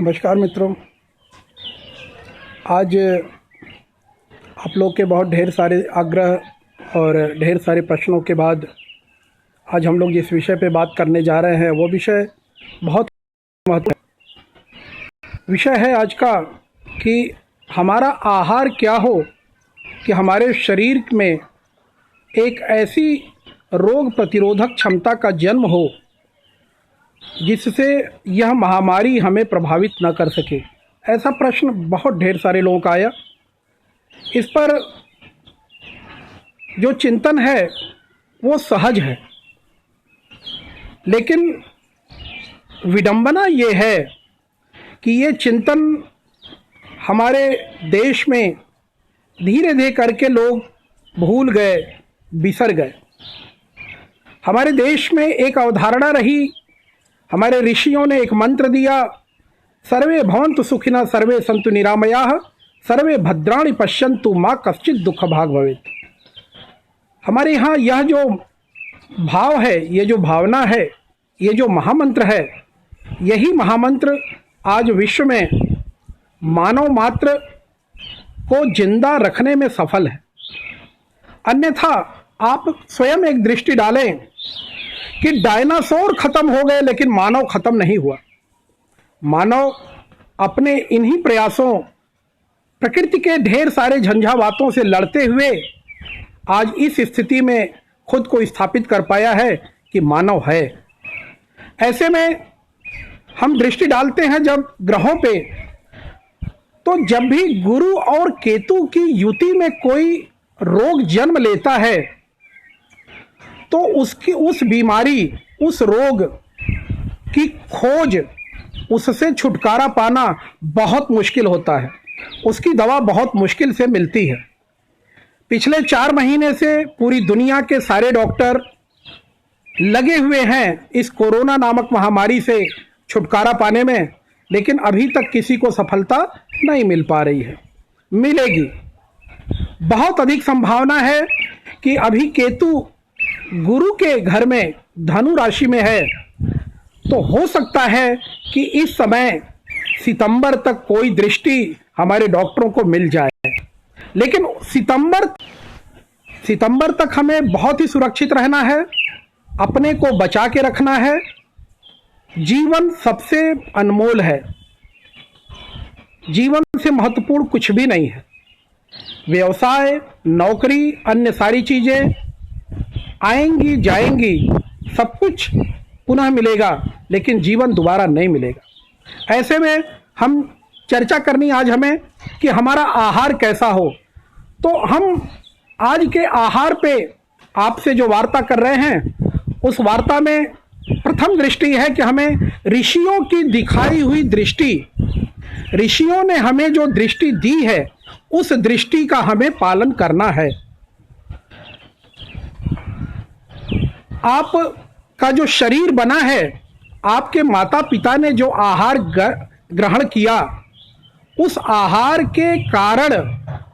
नमस्कार मित्रों। आज आप लोग के बहुत ढेर सारे आग्रह और ढेर सारे प्रश्नों के बाद आज हम लोग जिस विषय पे बात करने जा रहे हैं वो विषय बहुत महत्वपूर्ण विषय है आज का कि हमारा आहार क्या हो कि हमारे शरीर में एक ऐसी रोग प्रतिरोधक क्षमता का जन्म हो जिससे यह महामारी हमें प्रभावित न कर सके। ऐसा प्रश्न बहुत ढेर सारे लोगों का आया। इस पर जो चिंतन है वो सहज है, लेकिन विडंबना ये है कि ये चिंतन हमारे देश में धीरे धीरे करके लोग भूल गए, बिसर गए। हमारे देश में एक अवधारणा रही, हमारे ऋषियों ने एक मंत्र दिया, सर्वे भवन्तु सुखिनः सर्वे सन्तु निरामयाः सर्वे भद्राणि पश्यन्तु माँ कश्चित् दुःख भाग भवेत्। हमारे यहाँ यह जो भाव है, ये जो भावना है, ये जो महामंत्र है, यही महामंत्र आज विश्व में मानव मात्र को जिंदा रखने में सफल है। अन्यथा आप स्वयं एक दृष्टि डालें कि डायनासोर खत्म हो गए लेकिन मानव खत्म नहीं हुआ। मानव अपने इन्हीं प्रयासों, प्रकृति के ढेर सारे झंझावातों से लड़ते हुए आज इस स्थिति में खुद को स्थापित कर पाया है कि मानव है। ऐसे में हम दृष्टि डालते हैं जब ग्रहों पे, तो जब भी गुरु और केतु की युति में कोई रोग जन्म लेता है तो उसकी उस बीमारी, उस रोग की खोज, उससे छुटकारा पाना बहुत मुश्किल होता है। उसकी दवा बहुत मुश्किल से मिलती है। पिछले 4 महीने से पूरी दुनिया के सारे डॉक्टर लगे हुए हैं इस कोरोना नामक महामारी से छुटकारा पाने में, लेकिन अभी तक किसी को सफलता नहीं मिल पा रही है। मिलेगी, बहुत अधिक संभावना है कि अभी केतु गुरु के घर में धनु राशि में है, तो हो सकता है कि इस समय सितंबर तक कोई दृष्टि हमारे डॉक्टरों को मिल जाए। लेकिन सितंबर तक हमें बहुत ही सुरक्षित रहना है, अपने को बचा के रखना है। जीवन सबसे अनमोल है, जीवन से महत्वपूर्ण कुछ भी नहीं है। व्यवसाय, नौकरी, अन्य सारी चीजें आएंगी जाएंगी, सब कुछ पुनः मिलेगा, लेकिन जीवन दोबारा नहीं मिलेगा। ऐसे में हम चर्चा करनी आज हमें कि हमारा आहार कैसा हो। तो हम आज के आहार पे आपसे जो वार्ता कर रहे हैं, उस वार्ता में प्रथम दृष्टि है कि हमें ऋषियों की दिखाई हुई दृष्टि, ऋषियों ने हमें जो दृष्टि दी है उस दृष्टि का हमें पालन करना है। आपका जो शरीर बना है, आपके माता पिता ने जो आहार ग्रहण किया, उस आहार के कारण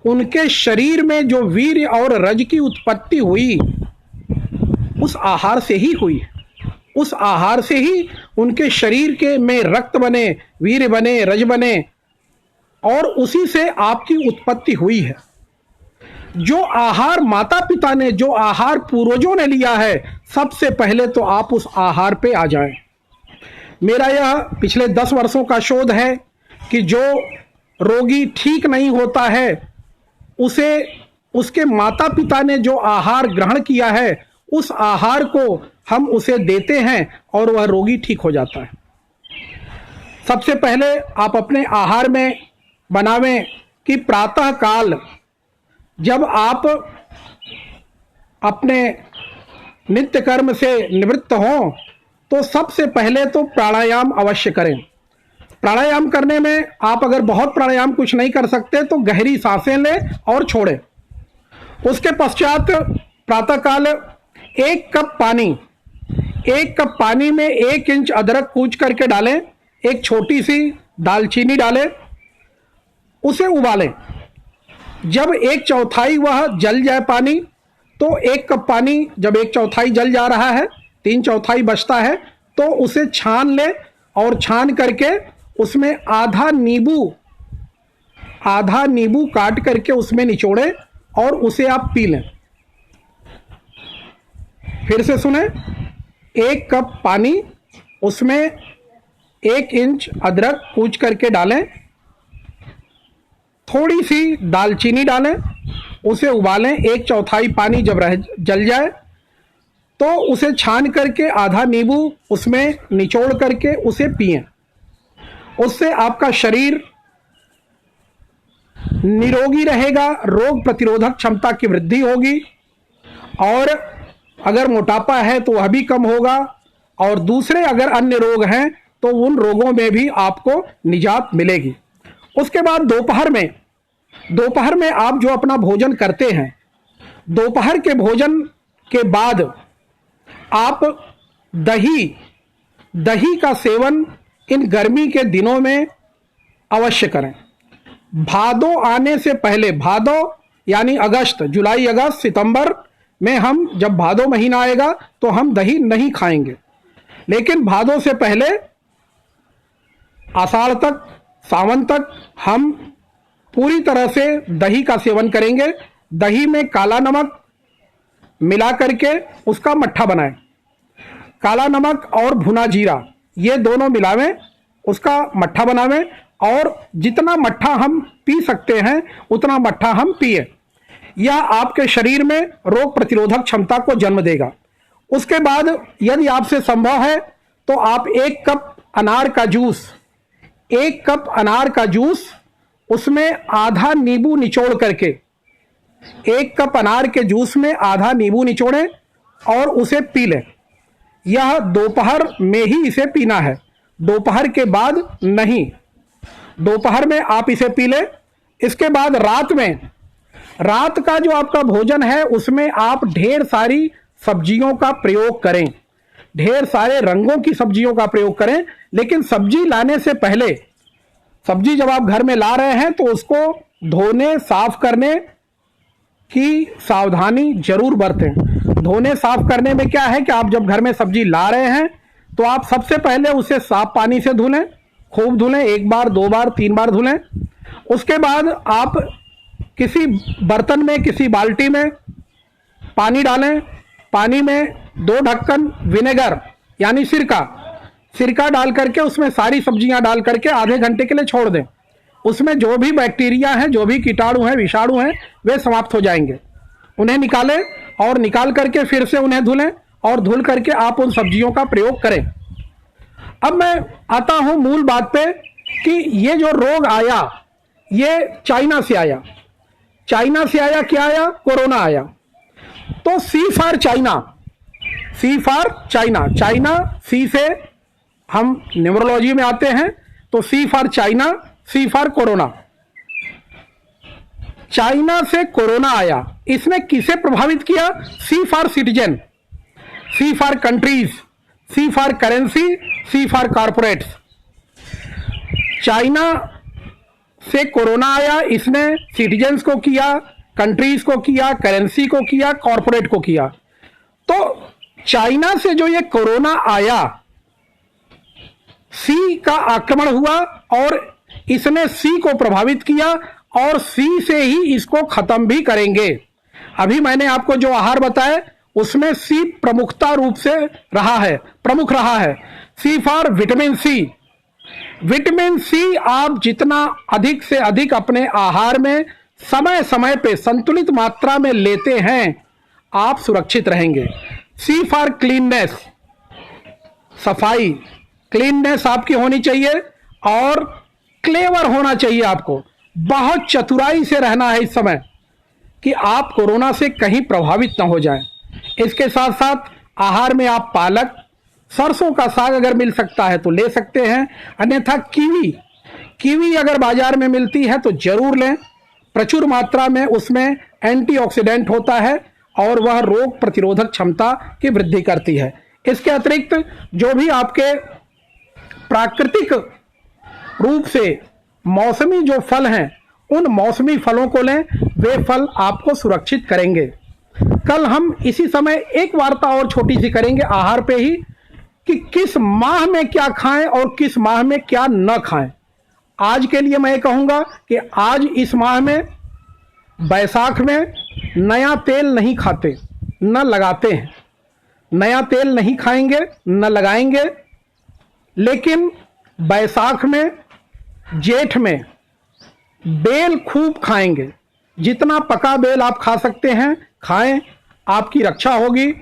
उनके शरीर में जो वीर्य और रज की उत्पत्ति हुई, उस आहार से ही हुई। उस आहार से ही उनके शरीर के में रक्त बने, वीर्य बने, रज बने, और उसी से आपकी उत्पत्ति हुई है। जो आहार माता पिता ने, जो आहार पूर्वजों ने लिया है, सबसे पहले तो आप उस आहार पे आ जाएं। मेरा यह पिछले 10 वर्षों का शोध है कि जो रोगी ठीक नहीं होता है, उसे उसके माता पिता ने जो आहार ग्रहण किया है, उस आहार को हम उसे देते हैं और वह रोगी ठीक हो जाता है। सबसे पहले आप अपने आहार में बनावें कि प्रातः काल जब आप अपने नित्य कर्म से निवृत्त हों, तो सबसे पहले तो प्राणायाम अवश्य करें। प्राणायाम करने में आप अगर बहुत प्राणायाम कुछ नहीं कर सकते तो गहरी सांसें लें और छोड़ें। उसके पश्चात प्रातःकाल 1 कप पानी में 1 इंच अदरक कूच करके डालें, एक छोटी सी दालचीनी डालें, उसे उबालें। जब 1/4 वह जल जाए पानी, तो 1 कप पानी जब 1/4 जल जा रहा है, 3/4 बचता है, तो उसे छान ले और छान करके उसमें आधा नींबू काट करके उसमें निचोड़ें और उसे आप पी लें। फिर से सुने, 1 कप पानी, उसमें 1 इंच अदरक कूच करके डालें, थोड़ी सी दालचीनी डालें, उसे उबालें। 1/4 पानी जब जल जाए तो उसे छान करके आधा नींबू उसमें निचोड़ करके उसे पिएं। उससे आपका शरीर निरोगी रहेगा, रोग प्रतिरोधक क्षमता की वृद्धि होगी, और अगर मोटापा है तो वह भी कम होगा, और दूसरे अगर अन्य रोग हैं तो उन रोगों में भी आपको निजात मिलेगी। उसके बाद दोपहर में आप जो अपना भोजन करते हैं, दोपहर के भोजन के बाद आप दही का सेवन इन गर्मी के दिनों में अवश्य करें। भादो आने से पहले, भादो यानी अगस्त, जुलाई, अगस्त, सितंबर में हम जब भादो महीना आएगा तो हम दही नहीं खाएंगे, लेकिन भादो से पहले आषाढ़ तक, सावन तक हम पूरी तरह से दही का सेवन करेंगे। दही में काला नमक मिला करके उसका मट्ठा बनाएं। काला नमक और भुना जीरा ये दोनों मिलावें, उसका मट्ठा बनावें, और जितना मट्ठा हम पी सकते हैं उतना मट्ठा हम पिए। यह आपके शरीर में रोग प्रतिरोधक क्षमता को जन्म देगा। उसके बाद यदि आपसे संभव है तो आप 1 कप अनार का जूस, उसमें आधा नींबू निचोड़ करके, 1 कप अनार के जूस में आधा नींबू निचोड़ें और उसे पी लें। यह दोपहर में ही इसे पीना है, दोपहर के बाद नहीं। दोपहर में आप इसे पी लें। इसके बाद रात का जो आपका भोजन है उसमें आप ढेर सारी सब्जियों का प्रयोग करें, ढेर सारे रंगों की सब्जियों का प्रयोग करें। लेकिन सब्जी लाने से पहले, सब्जी जब आप घर में ला रहे हैं तो उसको धोने साफ करने की सावधानी जरूर बरतें। धोने साफ करने में क्या है कि आप जब घर में सब्जी ला रहे हैं तो आप सबसे पहले उसे साफ पानी से धुलें, खूब धुलें, 1 बार, 2 बार, 3 बार धुलें। उसके बाद आप किसी बर्तन में, किसी बाल्टी में पानी डालें। पानी में 2 ढक्कन विनेगर यानी सिरका डाल करके उसमें सारी सब्जियां डाल करके आधे घंटे के लिए छोड़ दें। उसमें जो भी बैक्टीरिया हैं, जो भी कीटाणु हैं, विषाणु हैं, वे समाप्त हो जाएंगे। उन्हें निकालें और निकाल करके फिर से उन्हें धुलें, और धुल करके आप उन सब्जियों का प्रयोग करें। अब मैं आता हूं मूल बात पे कि ये जो रोग आया ये चाइना से आया। क्या आया? कोरोना आया। तो सी फॉर चाइना, सी से हम न्यूमरोलॉजी में आते हैं, तो C for China, C for corona. China से कोरोना आया, इसने किसे प्रभावित किया? C for citizen, C for countries, C for currency, C for corporates. China से कोरोना आया, इसने सिटीजन्स को किया, कंट्रीज को किया, करेंसी को किया, कॉर्पोरेट को किया। तो चाइना से जो ये कोरोना आया, सी का आक्रमण हुआ और इसने सी को प्रभावित किया, और सी से ही इसको खत्म भी करेंगे। अभी मैंने आपको जो आहार बताया उसमें सी प्रमुख रहा है। C for vitamin C. Vitamin C आप जितना अधिक से अधिक अपने आहार में समय समय पे संतुलित मात्रा में लेते हैं, आप सुरक्षित रहेंगे। सी फॉर क्लीननेस, सफाई, क्लीननेस आपकी होनी चाहिए, और क्लेवर होना चाहिए। आपको बहुत चतुराई से रहना है इस समय कि आप कोरोना से कहीं प्रभावित ना हो जाएं। इसके साथ साथ आहार में आप पालक, सरसों का साग अगर मिल सकता है तो ले सकते हैं, अन्यथा कीवी अगर बाजार में मिलती है तो जरूर लें। प्रचुर मात्रा में उसमें एंटीऑक्सीडेंट होता है और वह रोग प्रतिरोधक क्षमता की वृद्धि करती है। इसके अतिरिक्त जो भी आपके प्राकृतिक रूप से मौसमी जो फल हैं, उन मौसमी फलों को लें, वे फल आपको सुरक्षित करेंगे। कल हम इसी समय एक वार्ता और छोटी सी करेंगे आहार पे ही, कि किस माह में क्या खाएं और किस माह में क्या न खाएं। आज के लिए मैं ये कहूँगा कि आज इस माह में बैसाख में नया तेल नहीं खाते, न लगाते हैं, नया तेल नहीं खाएंगे न लगाएंगे। लेकिन बैसाख में, जेठ में बेल खूब खाएंगे। जितना पका बेल आप खा सकते हैं खाएं, आपकी रक्षा होगी,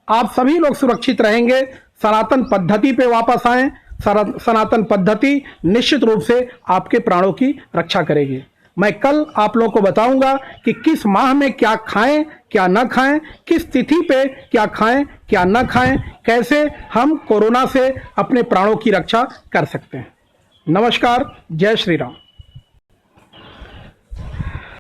आप सभी लोग सुरक्षित रहेंगे। सनातन पद्धति पे वापस आएं। सनातन पद्धति निश्चित रूप से आपके प्राणों की रक्षा करेगी। मैं कल आप लोगों को बताऊंगा कि किस माह में क्या खाएं क्या न खाएं, किस तिथि पे क्या खाएं क्या न खाएं, कैसे हम कोरोना से अपने प्राणों की रक्षा कर सकते हैं। नमस्कार, जय श्री राम।